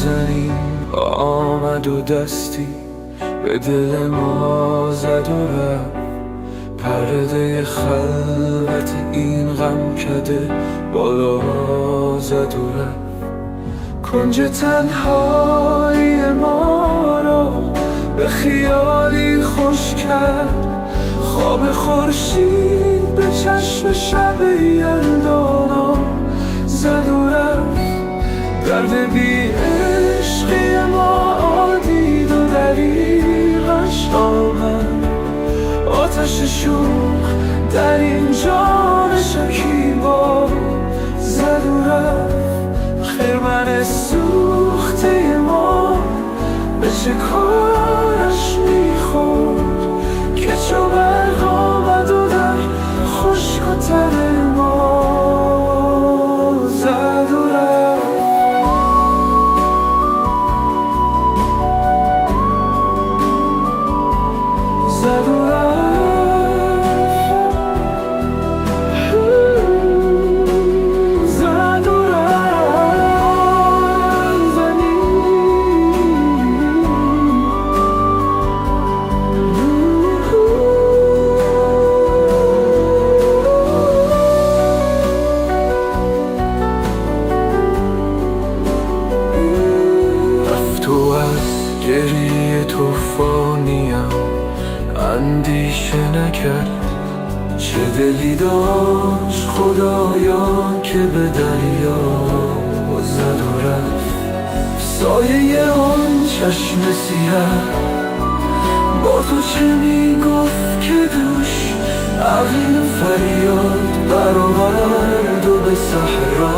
نازنین آمد و دستی به دل ما زد و رفت. پرده خلوت این غم کده بالا زد و رفت. کنج تنهایی ما را به خیالی خوش کرد. خواب خورشید به چشم شب یلدانا زد و رفت. درد بی عشقی ما دید و دریغش آمد. آتش شوق در این جان شکیبا زد و رفت. خرمن سوخته ما به چه کارش میخورد که چو برق آمد و در خشک و تر ما زد و رفت. زد و رفت. گریه توفانیم اندیشه نکرد. چه دلی داشت خدایا که به دریا زد و رفت. سایه آن چشم سیاه با تو چه میگفت که دوش عقل فریاد برآورد و به صحرا